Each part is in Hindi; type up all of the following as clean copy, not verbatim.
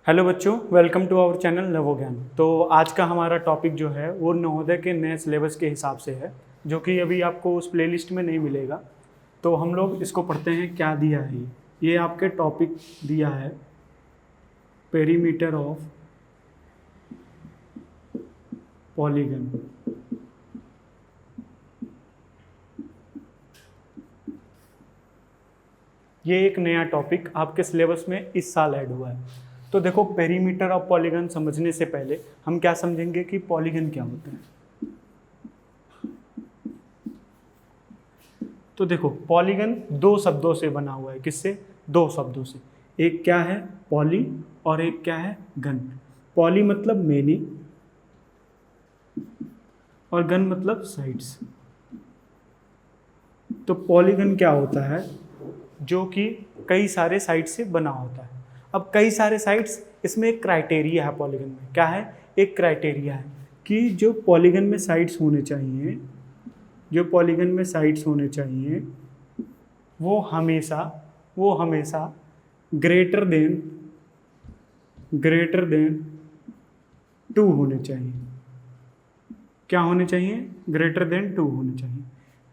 हेलो बच्चों, वेलकम टू आवर चैनल नवो ज्ञान। तो आज का हमारा टॉपिक जो है वो नवोदय के नए सिलेबस के हिसाब से है, जो कि अभी आपको उस प्लेलिस्ट में नहीं मिलेगा। तो हम लोग इसको पढ़ते हैं। क्या दिया है ये आपके टॉपिक दिया है, पेरीमीटर ऑफ पॉलीगन। ये एक नया टॉपिक आपके सिलेबस में इस साल ऐड हुआ है। तो देखो, पेरीमीटर ऑफ पॉलीगन समझने से पहले हम क्या समझेंगे कि पॉलीगन क्या होता है। तो देखो, पॉलीगन दो शब्दों से बना हुआ है। किससे? दो शब्दों से। एक क्या है? पॉली, और एक क्या है? गन। पॉली मतलब मेनी और गन मतलब साइड्स। तो पॉलीगन क्या होता है? जो कि कई सारे साइड्स से बना होता है। अब कई सारे साइड्स, इसमें एक क्राइटेरिया है पॉलीगन में। क्या है? एक क्राइटेरिया है कि जो पॉलीगन में साइड्स होने चाहिए, जो पॉलीगन में साइड्स होने चाहिए वो हमेशा ग्रेटर देन 2 होने चाहिए। क्या होने चाहिए? ग्रेटर देन 2 होने चाहिए।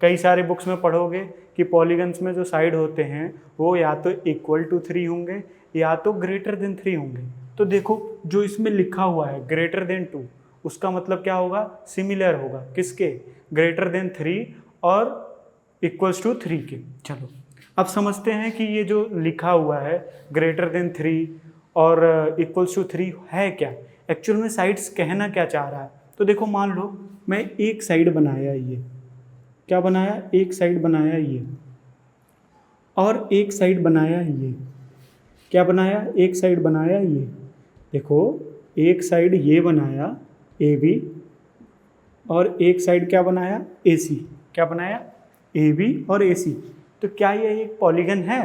कई सारे बुक्स में पढ़ोगे कि पॉलीगन्स में जो साइड होते हैं वो या तो इक्वल टू 3 होंगे या तो ग्रेटर देन 3 होंगे। तो देखो, जो इसमें लिखा हुआ है ग्रेटर देन 2, उसका मतलब क्या होगा? सिमिलर होगा। किसके? ग्रेटर देन 3 और इक्वल्स टू 3 के। चलो, अब समझते हैं कि ये जो लिखा हुआ है ग्रेटर देन 3 और इक्वल्स टू 3 है क्या, एक्चुअल में साइड्स कहना क्या चाह रहा है। तो देखो, मान लो मैं एक साइड बनाया, ये क्या बनाया? एक साइड बनाया ये, और एक साइड बनाया ये। क्या बनाया? एक साइड बनाया ये। देखो, एक साइड ये बनाया AB, और एक साइड क्या बनाया? AC। क्या बनाया? AB और AC। तो क्या ये एक पॉलीगन है?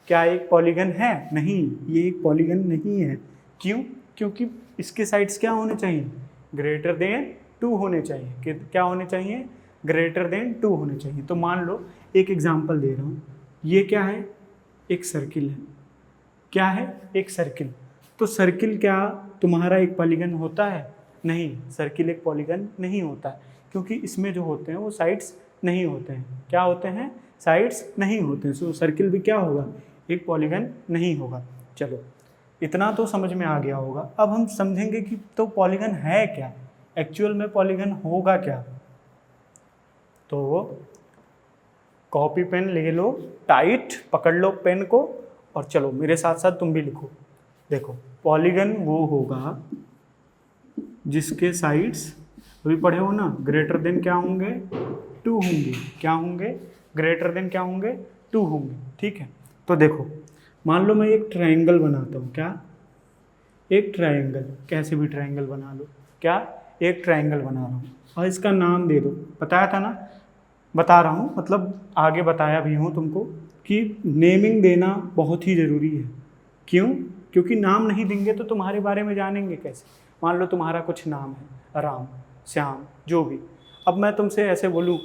क्या एक पॉलीगन है? नहीं, ये एक पॉलीगन नहीं है। क्यों? क्योंकि इसके साइड्स क्या होने चाहिए? ग्रेटर देन 2 होने चाहिए। क्या होने चाहिए? ग्रेटर देन 2 होने चाहिए। तो मान लो, एक एग्जांपल दे रहा हूँ। ये क्या है? एक सर्किल है। क्या है? एक सर्किल। तो सर्किल क्या तुम्हारा एक पॉलीगन होता है? नहीं, सर्किल एक पॉलीगन नहीं होता है, क्योंकि इसमें जो होते हैं वो साइड्स नहीं होते हैं। क्या होते हैं? साइड्स नहीं होते हैं। सो सर्किल भी क्या होगा? एक पॉलीगन नहीं होगा। चलो, इतना तो समझ में आ गया होगा। अब हम समझेंगे कि तो पॉलीगन है क्या, एक्चुअल में पॉलीगन होगा क्या। तो कॉपी पेन ले लो, टाइट पकड़ लो पेन को, और चलो मेरे साथ साथ तुम भी लिखो। देखो, पॉलीगन वो होगा जिसके साइड्स, अभी पढ़े हो ना, ग्रेटर देन क्या होंगे? 2 होंगे। क्या होंगे? ग्रेटर देन क्या होंगे? 2 होंगे। ठीक है। तो देखो, मान लो मैं एक ट्रायंगल बनाता हूँ। क्या? एक ट्रायंगल, कैसे भी ट्रायंगल बना लो। क्या? एक ट्रायंगल बना रहा हूँ और इसका नाम दे दो। बताया था ना, बता रहा हूँ, मतलब आगे बताया भी हूँ तुमको कि नेमिंग देना बहुत ही ज़रूरी है। क्यों? क्योंकि नाम नहीं देंगे तो तुम्हारे बारे में जानेंगे कैसे। मान लो तुम्हारा कुछ नाम है, राम, श्याम, जो भी। अब मैं तुमसे ऐसे बोलूँ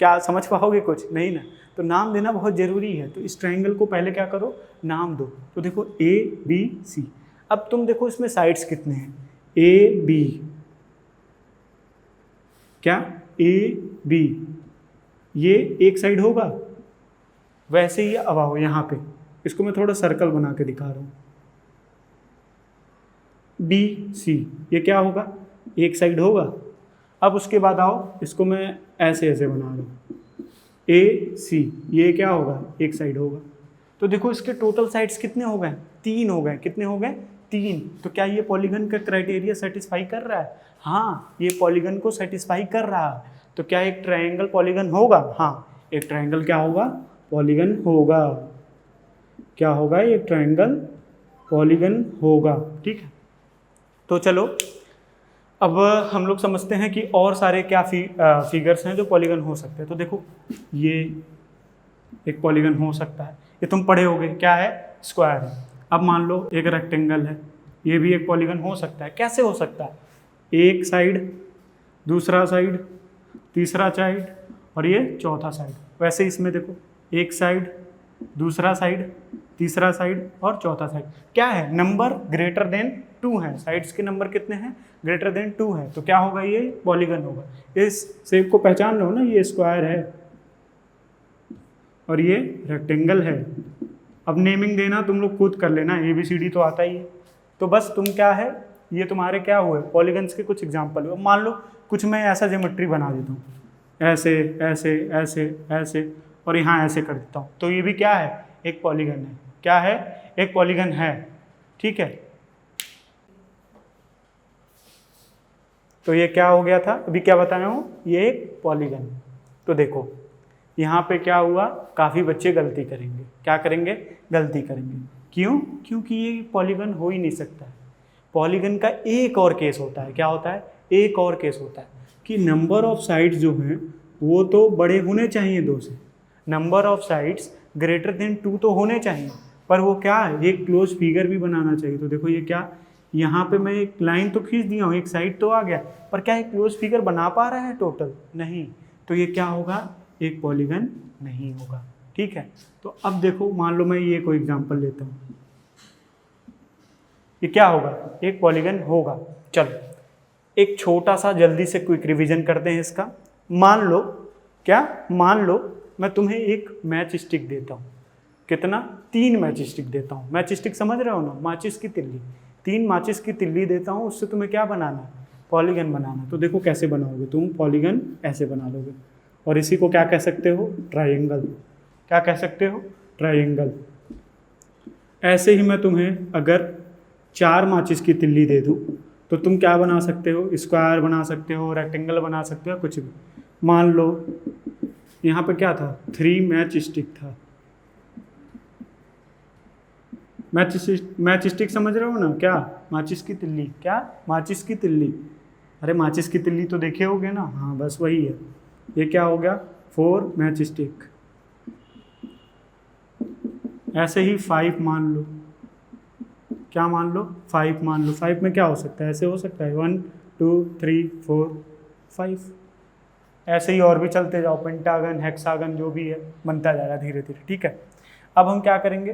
क्या समझ पाओगे? कुछ नहीं ना। तो नाम देना बहुत ज़रूरी है। तो इस ट्रायंगल को पहले क्या करो? नाम दो। तो देखो, ABC। अब तुम देखो इसमें साइड्स कितने हैं? AB। क्या? AB। ये एक साइड होगा। वैसे ही अब आओ यहाँ पे, इसको मैं थोड़ा सर्कल बना के दिखा रहा हूँ। BC, ये क्या होगा? एक साइड होगा। अब उसके बाद आओ, इसको मैं ऐसे ऐसे बना रहा हूँ। AC, ये क्या होगा? एक साइड होगा। तो देखो, इसके टोटल साइड्स कितने हो गए? 3 हो गए। कितने हो गए? 3। तो क्या ये पॉलीगन का क्राइटेरिया सेटिस्फाई कर रहा है? हाँ, ये पॉलीगन को सेटिस्फाई कर रहा है। तो क्या एक ट्रायंगल पॉलीगन होगा? हाँ, एक ट्रायंगल क्या होगा? पॉलीगन होगा। क्या होगा? एक ट्रायंगल पॉलीगन होगा। ठीक है। तो चलो, अब हम लोग समझते हैं कि और सारे क्या फिगर्स हैं जो पॉलीगन हो सकते हैं। तो देखो, ये एक पॉलीगन हो सकता है। ये तुम पढ़े होगे। क्या है? स्क्वायर है। अब मान लो एक रेक्टेंगल है, ये भी एक पॉलीगन हो सकता है। कैसे हो सकता है? एक साइड, दूसरा साइड, तीसरा साइड, और ये चौथा साइड। वैसे इसमें देखो, एक साइड, दूसरा साइड, तीसरा साइड और चौथा साइड। क्या है, नंबर ग्रेटर देन 2 है, साइड्स के नंबर कितने हैं, ग्रेटर देन 2 है, तो क्या होगा, ये पॉलीगन होगा। इस शेप को पहचान लो ना, ये स्क्वायर है और ये रेक्टेंगल है। अब नेमिंग देना तुम लोग खुद कर लेना, ABCD तो आता ही है। तो बस तुम क्या है, ये तुम्हारे क्या हुए, पॉलीगन्स के कुछ एग्जाम्पल हुए। मान लो कुछ मैं ऐसा ज्योमेट्री बना देता हूँ, ऐसे ऐसे ऐसे ऐसे, और यहाँ ऐसे कर देता हूँ, तो ये भी क्या है, एक पॉलीगन है। क्या है, एक पॉलीगन है। ठीक है, तो ये क्या हो गया था, अभी क्या बताया हूँ, ये एक पॉलीगन। तो देखो यहाँ पे क्या हुआ, काफ़ी बच्चे गलती करेंगे। क्या करेंगे, गलती करेंगे। क्यों, क्योंकि ये पॉलीगन हो ही नहीं सकता है। पॉलीगन का एक और केस होता है, क्या होता है, एक और केस होता है कि नंबर ऑफ साइड्स जो हैं वो तो बड़े होने चाहिए 2 से, number of sides greater than 2 तो होने चाहिए, पर वो क्या है, एक क्लोज फिगर भी बनाना चाहिए। तो देखो ये क्या, यहाँ पे मैं एक लाइन तो खींच दिया हूँ, एक साइड तो आ गया, पर क्या एक क्लोज फिगर बना पा रहा है टोटल, नहीं। तो ये क्या होगा, एक पॉलीगन नहीं होगा। ठीक है, तो अब देखो मान लो मैं ये कोई एग्जांपल लेता हूँ, ये क्या होगा, एक पॉलीगन होगा। चलो एक छोटा सा जल्दी से क्विक रिवीजन करते हैं इसका। मान लो क्या, मान लो मैं तुम्हें एक मैच स्टिक देता हूँ, कितना, 3 मैच स्टिक देता हूँ। मैच स्टिक समझ रहे हो ना, माचिस की तिल्ली, 3 माचिस की तिल्ली देता हूँ, उससे तुम्हें क्या बनाना है, पॉलीगन बनाना। तो देखो कैसे बनाओगे तुम, पॉलीगन ऐसे बना लोगे, और इसी को क्या कह सकते हो, ट्राइंगल। क्या कह सकते हो, ट्राइंगल। ऐसे ही मैं तुम्हें अगर 4 माचिस की तिल्ली दे दूँ तो तुम क्या बना सकते हो, स्क्वायर बना सकते हो, रेक्टेंगल बना सकते हो, कुछ भी। मान लो यहाँ पे क्या था, 3 मैच स्टिक था। मैच स्टिक समझ रहे हो ना, क्या, माचिस की तिल्ली, क्या, माचिस की तिल्ली। अरे माचिस की तिल्ली तो देखे होगे ना, हाँ बस वही है। ये क्या हो गया, 4 मैच स्टिक। ऐसे ही 5 मान लो, क्या मान लो, 5 मान लो। 5 में क्या हो सकता है, ऐसे हो सकता है, 1 2 3 4 5। ऐसे ही और भी चलते जाओ, पेंटागन, हेक्सागन, जो भी है बनता जाएगा धीरे धीरे। ठीक है, अब हम क्या करेंगे,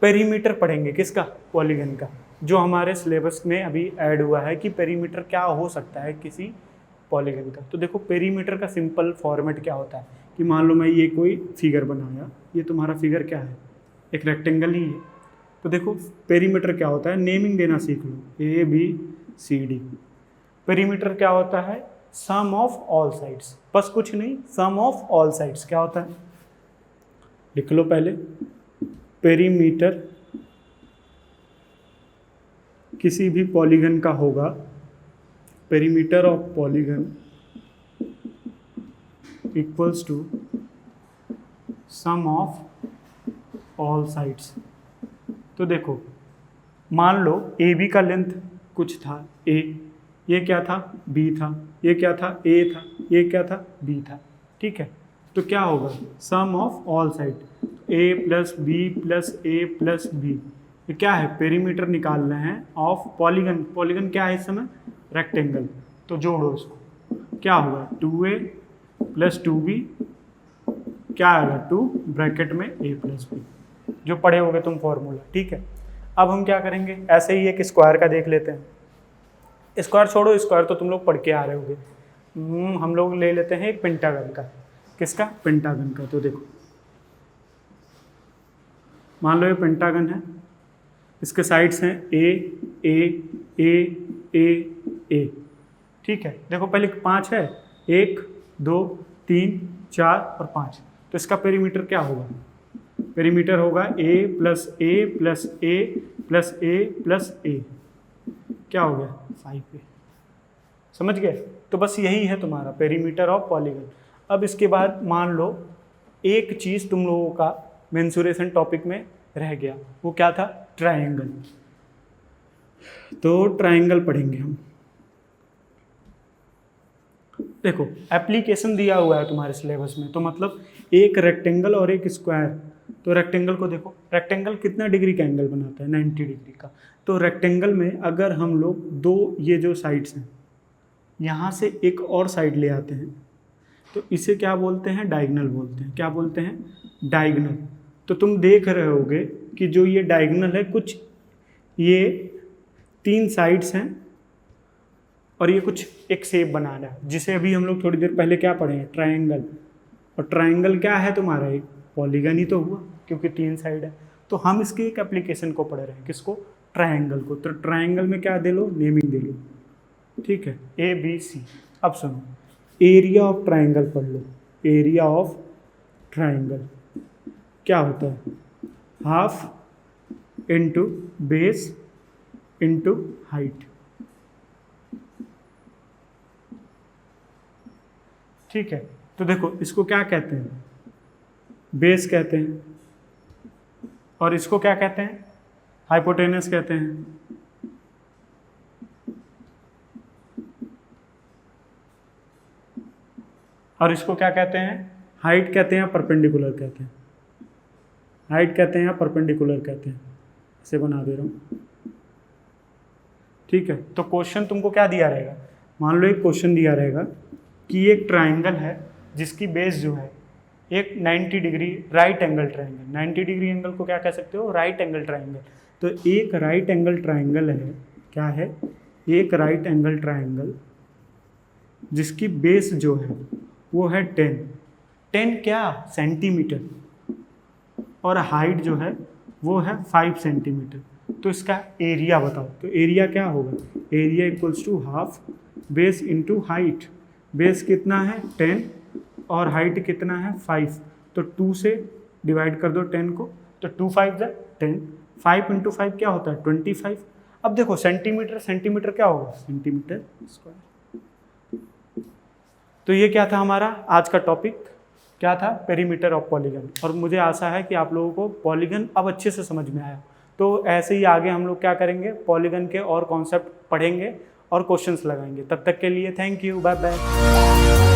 पेरीमीटर पढ़ेंगे, किसका, पॉलीगन का, जो हमारे सिलेबस में अभी ऐड हुआ है कि पेरीमीटर क्या हो सकता है किसी पॉलीगन का। तो देखो पेरीमीटर का सिंपल फॉर्मेट क्या होता है कि मान लो मैं ये कोई फिगर बनाया, ये तुम्हारा फिगर क्या है, एक रेक्टेंगल ही है। तो देखो पेरीमीटर क्या होता है, नेमिंग देना सीख लो, ABCD। पेरीमीटर क्या होता है, सम ऑफ ऑल साइड्स, बस कुछ नहीं, सम ऑफ ऑल साइड्स। क्या होता है, लिख लो पहले, पेरीमीटर किसी भी पॉलीगन का होगा, perimeter of polygon equals to sum of all sides. तो देखो मान लो AB का लेंथ कुछ था A, ये क्या था, B था, ये क्या था, A था, ये क्या था, B था। ठीक है, तो क्या होगा, sum of all side, A plus B plus A plus B। ये क्या है, पेरीमीटर निकाल रहे हैं ऑफ पॉलीगन। पॉलीगन क्या है इस समय, रेक्टेंगल। तो जोड़ो इसको, क्या होगा, 2A प्लस 2B, क्या आएगा, 2 ब्रैकेट में A प्लस B, जो पढ़े होगे तुम फॉर्मूला। ठीक है, अब हम क्या करेंगे, ऐसे ही एक स्क्वायर का देख लेते हैं। स्क्वायर छोड़ो, स्क्वायर तो तुम लोग पढ़ के आ रहे होगे। हम लोग ले लेते हैं एक पेंटागन का। किसका, पेंटागन का। तो देखो मान लो ये पेंटागन है, इसके साइड्स हैं A A A A A। ठीक है, देखो पहले 5 है, 1 2 3 4 और 5। तो इसका पेरीमीटर क्या होगा, पेरीमीटर होगा A plus A plus A plus A plus A। क्या हो गया, 5A। समझ गए, तो बस यही है तुम्हारा पेरीमीटर ऑफ पॉलीगन। अब इसके बाद मान लो एक चीज़ तुम लोगों का मेंसुरेशन टॉपिक में रह गया, वो क्या था, ट्रायंगल। तो ट्रायंगल पढ़ेंगे हम। देखो एप्लीकेशन दिया हुआ है तुम्हारे सिलेबस में, तो मतलब एक रेक्टेंगल और एक स्क्वायर। तो रेक्टेंगल को देखो, रेक्टेंगल कितना डिग्री का एंगल बनाता है, 90 डिग्री का। तो रेक्टेंगल में अगर हम लोग दो ये जो साइड्स हैं, यहाँ से एक और साइड ले आते हैं, तो इसे क्या बोलते हैं, डायगोनल बोलते हैं। क्या बोलते हैं, डायगोनल। तो तुम देख रहे होगे कि जो ये डायगोनल है, कुछ ये 3 साइड्स हैं और ये कुछ एक शेप बना रहा है, जिसे अभी हम लोग थोड़ी देर पहले क्या पढ़े हैं, ट्रायंगल। और ट्रायंगल क्या है तुम्हारा, एक पॉलीगन ही तो हुआ, क्योंकि 3 साइड है। तो हम इसकी एक एप्लीकेशन को पढ़ रहे हैं, किसको, ट्रायंगल को। तो ट्रायंगल में क्या दे लो, नेमिंग दे लो, ठीक है, ABC। अब सुनो, एरिया ऑफ ट्रायंगल पढ़ लो। एरिया ऑफ ट्रायंगल क्या होता है, half into base into height, ठीक है। तो देखो इसको क्या कहते हैं, बेस कहते हैं, और इसको क्या कहते हैं, हाइपोटेनस कहते हैं। और इसको क्या कहते हैं, हाइट कहते हैं, परपेंडिकुलर कहते हैं। हाइट कहते हैं या परपेंडिकुलर कहते हैं, इसे बना दे रहा हूँ, ठीक है। तो क्वेश्चन तुमको क्या दिया रहेगा, मान लो एक क्वेश्चन दिया रहेगा कि एक ट्रायंगल है जिसकी बेस जो है एक 90 degree right angle triangle. 90 degree angle को क्या कह सकते हो, राइट एंगल ट्रायंगल। तो एक राइट एंगल ट्रायंगल है, क्या है, एक राइट एंगल ट्रायंगल जिसकी बेस जो है वो है 10 क्या, सेंटीमीटर, और हाइट जो है वो है 5 सेंटीमीटर। तो इसका एरिया बताओ। तो एरिया क्या होगा, area equals to half base into height. Base कितना है 10 और हाइट कितना है 5, तो 2 से डिवाइड कर दो 10 को, तो 2 5 जा 10, 5 इंटू 5 क्या होता है 25। अब देखो सेंटीमीटर, सेंटीमीटर क्या होगा, सेंटीमीटर स्क्वायर। तो ये क्या था हमारा आज का टॉपिक, क्या था, पेरीमीटर ऑफ पॉलीगन। और मुझे आशा है कि आप लोगों को पॉलीगन अब अच्छे से समझ में आया। तो ऐसे ही आगे हम लोग क्या करेंगे, पॉलीगन के और कॉन्सेप्ट पढ़ेंगे और क्वेश्चंस लगाएंगे। तब तक के लिए थैंक यू, बाय बाय।